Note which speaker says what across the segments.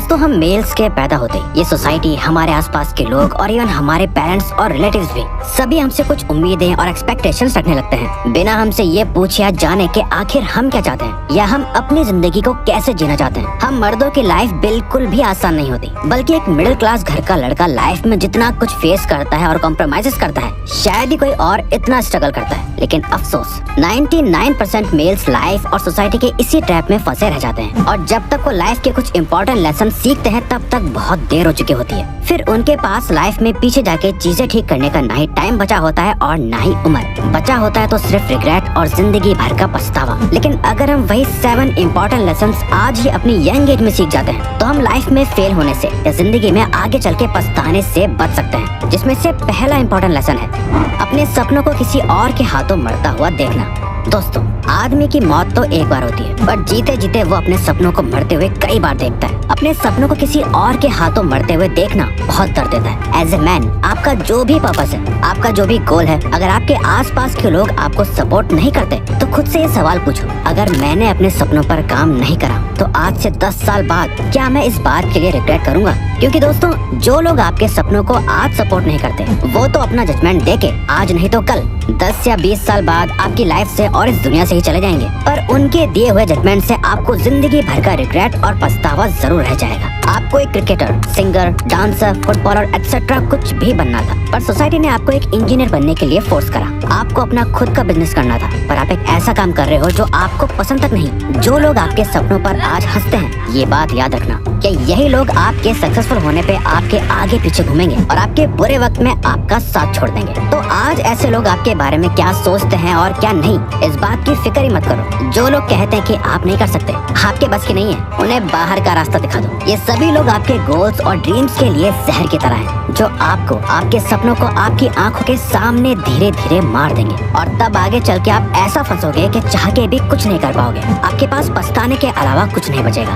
Speaker 1: दोस्तों हम मेल्स के पैदा होते ही ये सोसाइटी, हमारे आसपास के लोग और इवन हमारे पेरेंट्स और रिलेटिव्स भी सभी हमसे कुछ उम्मीदें और एक्सपेक्टेशंस रखने लगते हैं, बिना हमसे ये पूछे या जाने के आखिर हम क्या चाहते हैं या हम अपनी जिंदगी को कैसे जीना चाहते हैं। हम मर्दों की लाइफ बिल्कुल भी आसान नहीं होती, बल्कि एक मिडिल क्लास घर का लड़का लाइफ में जितना कुछ फेस करता है और कॉम्प्रोमाइजेस करता है, शायद ही कोई और इतना स्ट्रगल करता है। लेकिन अफसोस 99% मेल्स लाइफ और सोसाइटी के इसी ट्रैप में फंसे रह जाते हैं और जब तक वो लाइफ के कुछ इंपॉर्टेंट लेसन सीखते हैं तब तक बहुत देर हो चुकी होती है। फिर उनके पास लाइफ में पीछे जाके चीजें ठीक करने का ना ही टाइम बचा होता है और ना ही उम्र बचा होता है, तो सिर्फ रिग्रेट और जिंदगी भर का पछतावा। लेकिन अगर हम वही 7 इंपॉर्टेंट लेसन्स आज ही अपनी यंग एज में सीख जाते हैं तो हम लाइफ में फेल होने से या जिंदगी में आगे चल के पछताने से बच सकते हैं। जिसमें से पहला इंपॉर्टेंट लेसन है अपने सपनों को किसी और के हाथों मरता हुआ देखना। दोस्तों, आदमी की मौत तो एक बार होती है, पर जीते जीते वो अपने सपनों को मरते हुए कई बार देखता है। अपने सपनों को किसी और के हाथों मरते हुए देखना बहुत दर्द देता है। एज ए मैन, आपका जो भी पर्पस है, आपका जो भी गोल है, अगर आपके आसपास के लोग आपको सपोर्ट नहीं करते तो खुद से ये सवाल पूछो, अगर मैंने अपने सपनों पर काम नहीं करा तो आज से 10 साल बाद क्या मैं इस बात के लिए रिग्रेट करूंगा? क्योंकि दोस्तों, जो लोग आपके सपनों को आज सपोर्ट नहीं करते वो तो अपना जजमेंट देके आज नहीं तो कल 10 या 20 साल बाद आपकी लाइफ से और इस दुनिया से ही चले जाएंगे, पर उनके दिए हुए जजमेंट से आपको जिंदगी भर का रिग्रेट और पछतावा जरूर रह जाएगा। आपको एक cricketer, singer, dancer, footballer etcetera कुछ भी बनना था, पर सोसाइटी ने आपको एक इंजीनियर बनने के लिए फोर्स करा। आपको अपना खुद का बिजनेस करना था, पर आप एक ऐसा काम कर रहे हो जो आपको पसंद तक नहीं। जो लोग आपके सपनों पर आज हंसते हैं, ये बात याद रखना कि यही लोग आपके सक्सेसफुल होने पे आपके आगे पीछे घूमेंगे और आपके बुरे वक्त में आपका साथ छोड़ देंगे। तो आज ऐसे लोग आपके बारे में क्या सोचते हैं और क्या नहीं, इस बात की फिक्र ही मत करो। जो लोग कहते हैं कि आप नहीं कर सकते, आपके बस की नहीं है, उन्हें बाहर का रास्ता दिखा दो। ये सभी लोग आपके गोल्स और ड्रीम्स के लिए जहर की तरह हैं, जो आपको, आपके सपनों को आपकी आंखों के सामने धीरे धीरे मार देंगे और तब आगे चल के आप ऐसा फंसोगे कि चाह के भी कुछ नहीं कर पाओगे। आपके पास पछताने के अलावा कुछ नहीं बचेगा।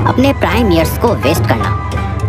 Speaker 1: अपने प्राइम ईयर्स को वेस्ट करना।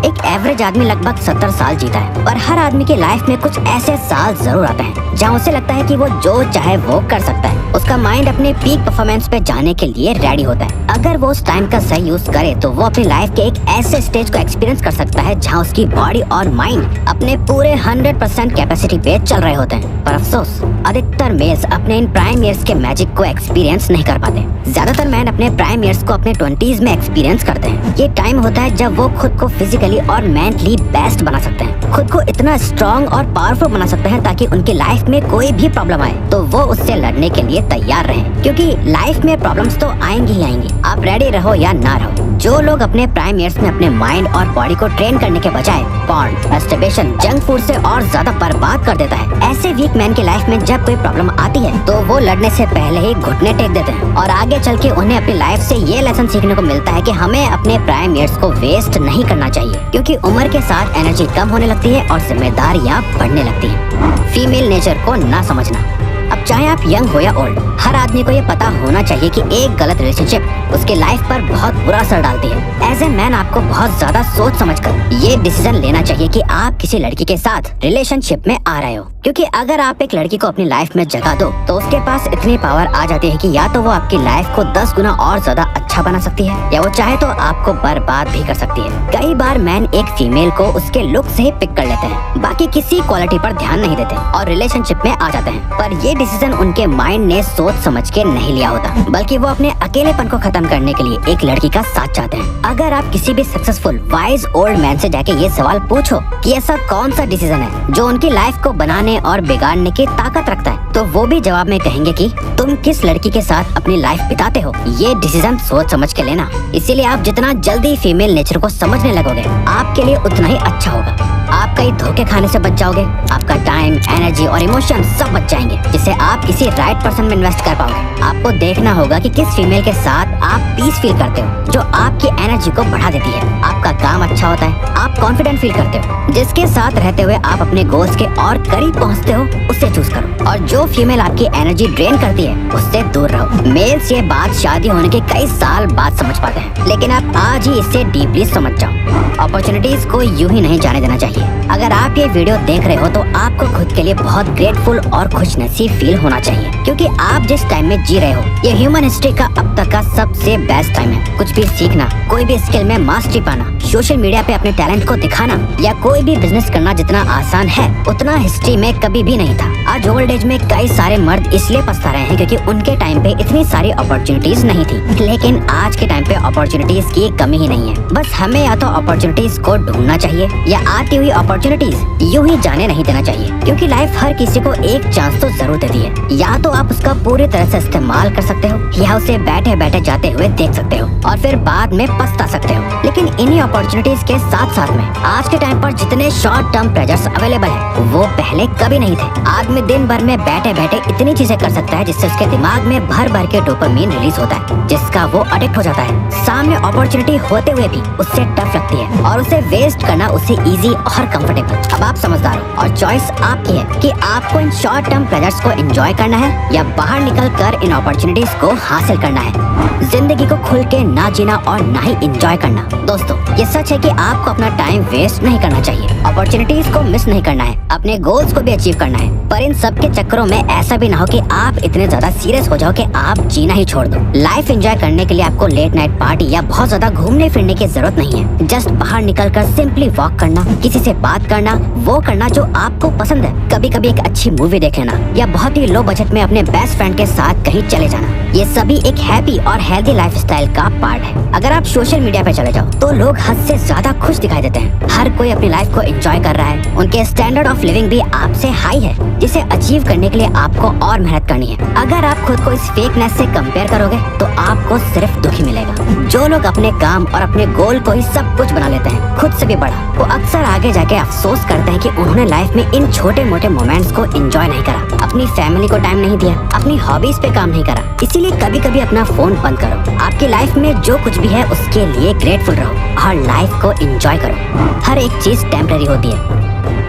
Speaker 1: एक एवरेज आदमी लगभग 70 साल जीता है, और हर आदमी की लाइफ में कुछ ऐसे साल जरूर आते हैं जहाँ उसे लगता है कि वो जो चाहे वो कर सकता है। उसका माइंड अपने पीक परफॉर्मेंस पे जाने के लिए रेडी होता है। अगर वो उस टाइम का सही यूज करे तो वो अपनी लाइफ के एक ऐसे स्टेज को एक्सपीरियंस कर सकता है जहाँ उसकी बॉडी और माइंड अपने पूरे 100% कैपेसिटी पे चल रहे होते हैं। पर अफसोस, अधिकतर मेल्स अपने इन प्राइम ईयर्स के मैजिक को एक्सपीरियंस नहीं कर पाते। ज्यादातर मैन अपने प्राइम ईयर्स को अपने 20s में एक्सपीरियंस करते हैं। ये टाइम होता है जब वो खुद को फिजिकली और मेंटली बेस्ट बना सकते हैं, खुद को इतना स्ट्रॉन्ग और पावरफुल बना सकते हैं ताकि उनकी लाइफ में कोई भी प्रॉब्लम आए तो वो उससे लड़ने के लिए तैयार रहें। क्योंकि लाइफ में प्रॉब्लम्स तो आएंगी ही आएंगी, आप रेडी रहो या ना रहो। जो लोग अपने प्राइम ईयर्स में अपने माइंड और बॉडी को ट्रेन करने के बजाय पॉर्न, मैस्टरबेशन, जंक फूड से और ज्यादा बर्बाद कर देता है, ऐसे वीक मैन की लाइफ में जब कोई प्रॉब्लम आती है तो वो लड़ने से पहले ही घुटने टेक देते हैं और आगे चल के उन्हें अपनी लाइफ से ये लेसन सीखने को मिलता है कि हमें अपने प्राइम ईयर्स को वेस्ट नहीं करना चाहिए, क्योंकि उम्र के साथ एनर्जी कम होने लगती है और जिम्मेदारियां बढ़ने लगती हैं। फीमेल नेचर को ना समझना। अब चाहे आप यंग हो या ओल्ड, हर आदमी को ये पता होना चाहिए कि एक गलत रिलेशनशिप उसके लाइफ पर बहुत बुरा असर डालती है। एज ए मैन आपको बहुत ज्यादा सोच समझकर ये डिसीजन लेना चाहिए कि आप किसी लड़की के साथ रिलेशनशिप में आ रहे हो, क्योंकि अगर आप एक लड़की को अपनी लाइफ में जगा दो तो उसके पास इतनी पावर आ जाती है कि या तो वो आपकी लाइफ को 10 गुना और ज्यादा अच्छा बना सकती है या वो चाहे तो आपको बर्बाद भी कर सकती है। कई बार मैन एक फीमेल को उसके लुक से ही पिक कर लेते हैं, बाकी किसी क्वालिटी पर ध्यान नहीं देते और रिलेशनशिप में आ जाते हैं। पर ये डिसीजन उनके माइंड ने सोच समझ के नहीं लिया होता, बल्कि वो अपने अकेलेपन को खत्म करने के लिए एक लड़की का साथ चाहते हैं। अगर आप किसी भी सक्सेसफुल वाइज ओल्ड मैन से जाके ये सवाल पूछो कि ऐसा कौन सा डिसीजन है जो उनकी लाइफ को बनाने और बिगाड़ने की ताकत रखता है, तो वो भी जवाब में कहेंगे कि तुम किस लड़की के साथ अपनी लाइफ बिताते हो, ये डिसीजन सोच समझ के लेना। इसीलिए आप जितना जल्दी फीमेल नेचर को समझने लगोगे आपके लिए उतना ही अच्छा होगा। आप कई धोखे खाने से बच जाओगे, आपका टाइम, एनर्जी और इमोशन सब बच जाएंगे, जिससे आप किसी राइट पर्सन में इन्वेस्ट कर पाओगे। आपको देखना होगा कि किस फीमेल के साथ आप पीस फील करते हो, जो आपकी एनर्जी को बढ़ा देती है, आपका काम अच्छा होता है, आप कॉन्फिडेंट फील करते हो, जिसके साथ रहते हुए आप अपने गोल्स के और करीब पहुंचते हो, उससे चूज करो। और जो फीमेल आपकी एनर्जी ड्रेन करती है उससे दूर रहो। मेल्स ये बात शादी होने के कई साल बाद समझ पाते हैं, लेकिन आप आज ही इससे डीपली समझ जाओ। अपॉर्चुनिटीज को यूं ही नहीं जाने देना चाहिए। अगर आप ये वीडियो देख रहे हो तो आपको खुद के लिए बहुत ग्रेटफुल और खुशनसीब फील होना चाहिए, क्योंकि आप जिस टाइम में जी रहे हो ये ह्यूमन हिस्ट्री का अब तक का सबसे बेस्ट टाइम है। कुछ भी सीखना, कोई भी स्किल में मास्टरी पाना, सोशल मीडिया पे अपने टैलेंट को दिखाना या कोई भी बिजनेस करना जितना आसान है उतना हिस्ट्री में कभी भी नहीं था। आज ओल्ड एज में कई सारे मर्द इसलिए पछता रहे हैं क्योंकि उनके टाइम पे इतनी सारी अपॉर्चुनिटीज नहीं थी, लेकिन आज के टाइम पे अपॉर्चुनिटीज की कमी ही नहीं है। बस हमें या तो अपॉर्चुनिटीज को ढूंढना चाहिए या आती हुई अपॉर्चुनिटीज यूं ही जाने नहीं देना चाहिए, क्योंकि लाइफ हर किसी को एक चांस तो जरूर देती है। या तो आप उसका पूरी तरह से इस्तेमाल कर सकते हो या उसे बैठे बैठे जाते हुए देख सकते हो और फिर बाद में पछता सकते हो। लेकिन इन्हीं अपॉर्चुनिटीज के साथ साथ में आज के टाइम पर जितने शॉर्ट टर्म प्लेजर्स अवेलेबल है वो पहले कभी नहीं थे। आदमी दिन भर में बैठे बैठे इतनी चीजें कर सकता है जिससे उसके दिमाग में भर भर के डोपामिन रिलीज होता है, जिसका वो अडिक्ट हो जाता है। सामने अपॉर्चुनिटी होते हुए भी उससे टफ लगती है और उसे वेस्ट करना उससे इजी और कंफर्टेबल। अब आप समझदार हो और चॉइस आपकी है कि आपको इन शॉर्ट टर्म प्लेजर्स को एंजॉय करना है या बाहर निकल कर इन अपॉर्चुनिटीज को हासिल करना है। जिंदगी को खुल के ना जीना और ना ही एंजॉय करना। दोस्तों, ये सच है कि आपको अपना टाइम वेस्ट नहीं करना चाहिए, अपॉर्चुनिटीज को मिस नहीं करना है, अपने गोल्स को भी अचीव करना है। पर इन सब के चक्करों में ऐसा भी ना हो कि आप इतने ज्यादा सीरियस हो जाओ कि आप जीना ही छोड़ दो। लाइफ एंजॉय करने के लिए आपको लेट नाइट पार्टी या बहुत ज्यादा घूमने फिरने की जरूरत नहीं है। जस्ट बाहर निकल कर सिंपली वॉक करना, किसी से बात करना, वो करना जो आपको पसंद है। कभी कभी एक अच्छी मूवी देख लेना या बहुत ही लो बजट में अपने बेस्ट फ्रेंड के साथ कहीं चले जाना, ये सभी एक हैप्पी और हेल्दी लाइफस्टाइल का पार्ट है। अगर आप सोशल मीडिया पे चले जाओ तो लोग हद से ज्यादा खुश दिखाई देते हैं। हर कोई अपनी लाइफ को एंजॉय कर रहा है, उनके स्टैंडर्ड ऑफ लिविंग भी आपसे हाई है, जिसे अचीव करने के लिए आपको और मेहनत करनी है। अगर आप खुद को इस फेकनेस से कंपेयर करोगे तो आपको सिर्फ दुख ही मिलेगा। जो लोग अपने काम और अपने गोल को ही सब कुछ बना लेते हैं, खुद से भी बड़ा, वो अक्सर आगे जाके अफसोस करते हैं कि उन्होंने लाइफ में इन छोटे मोटे मोमेंट्स को एंजॉय नहीं करा, अपनी फैमिली को टाइम नहीं दिया, अपनी हॉबीज पे काम नहीं करा। इसीलिए कभी कभी अपना फोन बंद करो, आपकी लाइफ में जो कुछ भी है उसके लिए ग्रेटफुल रहो और लाइफ को एंजॉय करो। हर एक चीज टेम्पररी होती है।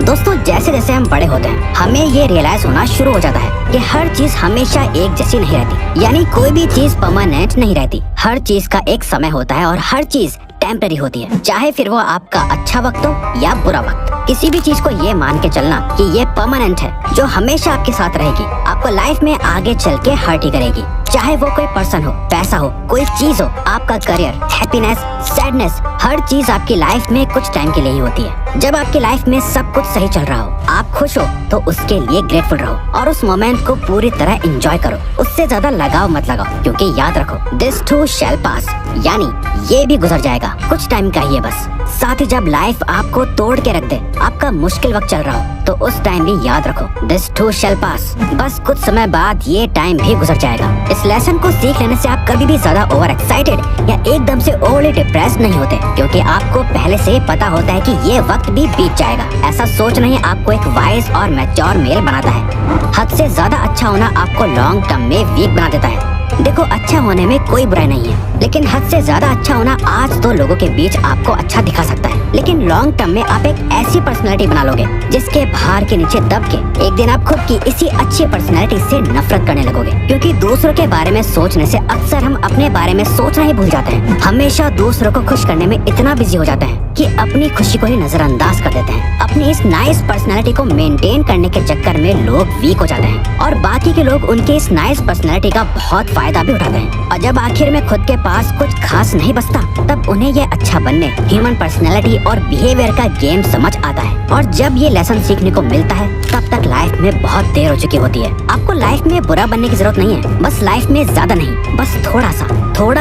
Speaker 1: दोस्तों, जैसे जैसे हम बड़े होते हैं हमें ये रियलाइज होना शुरू हो जाता है कि हर चीज हमेशा एक जैसी नहीं रहती, यानी कोई भी चीज परमानेंट नहीं रहती। हर चीज का एक समय होता है और हर चीज टेम्पररी होती है, चाहे फिर वो आपका अच्छा वक्त हो या बुरा वक्त। किसी भी चीज को ये मान के चलना कि ये परमानेंट है, जो हमेशा आपके साथ रहेगी, आपको लाइफ में आगे चल के हर्ट ही करेगी। चाहे वो कोई पर्सन हो, पैसा हो, कोई चीज हो, आपका करियर, हैप्पीनेस, सैडनेस, हर चीज आपकी लाइफ में कुछ टाइम के लिए ही होती है। जब आपकी लाइफ में सब कुछ सही चल रहा हो, आप खुश हो, तो उसके लिए ग्रेटफुल रहो और उस मोमेंट को पूरी तरह एंजॉय करो। उससे ज्यादा लगाव मत लगाओ, क्योंकि याद रखो दिस टू शैल पास, यानी ये भी गुजर जाएगा, कुछ टाइम का ही है बस। साथ ही जब लाइफ आपको तोड़ के रख दे, आपका मुश्किल वक्त चल रहा हो, तो उस टाइम भी याद रखो दिस टू शैल पास, बस कुछ समय बाद ये टाइम भी गुजर जाएगा। इस लेसन को सीख लेने से आप कभी भी ज्यादा ओवर एक्साइटेड या एकदम से ओवरली डिप्रेस्ड नहीं होते, क्योंकि आपको पहले से पता होता है कि ये वक्त भी बीत जाएगा। ऐसा सोचना ही आपको एक वाइज और मैच्योर मेल बनाता है। हद से ज्यादा अच्छा होना आपको लॉन्ग टर्म में वीक बना देता है। देखो, अच्छा होने में कोई बुराई नहीं है, लेकिन हद से ज्यादा अच्छा होना आज तो लोगों के बीच आपको अच्छा दिखा सकता है, लेकिन लॉन्ग टर्म में आप एक ऐसी पर्सनालिटी बना लोगे जिसके भार के नीचे दब के एक दिन आप खुद की इसी अच्छी पर्सनालिटी से नफरत करने लगोगे। क्योंकि दूसरों के बारे में सोचने से अक्सर हम अपने बारे में सोचना ही भूल जाते हैं। हमेशा दूसरों को खुश करने में इतना बिजी हो जाते हैं कि अपनी खुशी को ही नजरअंदाज कर देते हैं। अपनी इस नाइस पर्सनालिटी को मेंटेन करने के चक्कर में लोग वीक हो जाते हैं और बाकी के लोग उनके इस नाइस पर्सनालिटी का बहुत फायदा भी उठाते हैं। और जब आखिर में खुद के पास कुछ खास नहीं बचता, तब उन्हें ये अच्छा बनने, ह्यूमन पर्सनालिटी और बिहेवियर का गेम समझ आता है। और जब ये लेसन सीखने को मिलता है, तब तक लाइफ में बहुत देर हो चुकी होती है। आपको लाइफ में बुरा बनने की जरूरत नहीं है, बस लाइफ में ज्यादा नहीं, बस थोड़ा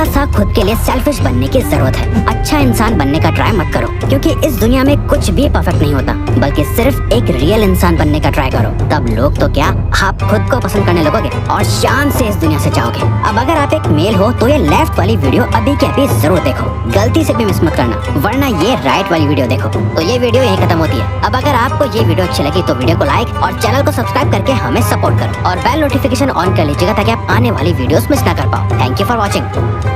Speaker 1: सा खुद के लिए सेल्फिश बनने की जरूरत है। अच्छा इंसान बनने का ट्राई मत करो, क्योंकि इस दुनिया में कुछ भी परफेक्ट नहीं होता, बल्कि सिर्फ एक रियल इंसान बनने का ट्राई करो। तब लोग तो क्या, आप खुद को पसंद करने लगोगे और शान से इस दुनिया से जाओगे। अब अगर आप एक मेल हो तो ये लेफ्ट वाली वीडियो अभी के अभी जरूर देखो, गलती से भी मिस मत करना, वरना ये राइट वाली वीडियो देखो। तो ये वीडियो यहीं खत्म होती है। अब अगर आपको ये वीडियो अच्छी लगी तो वीडियो को लाइक और चैनल को सब्सक्राइब करके हमें सपोर्ट करो और बेल नोटिफिकेशन ऑन कर लीजिएगा ताकि आप आने वाली वीडियोस मिस ना कर पाओ। Thank you for watching.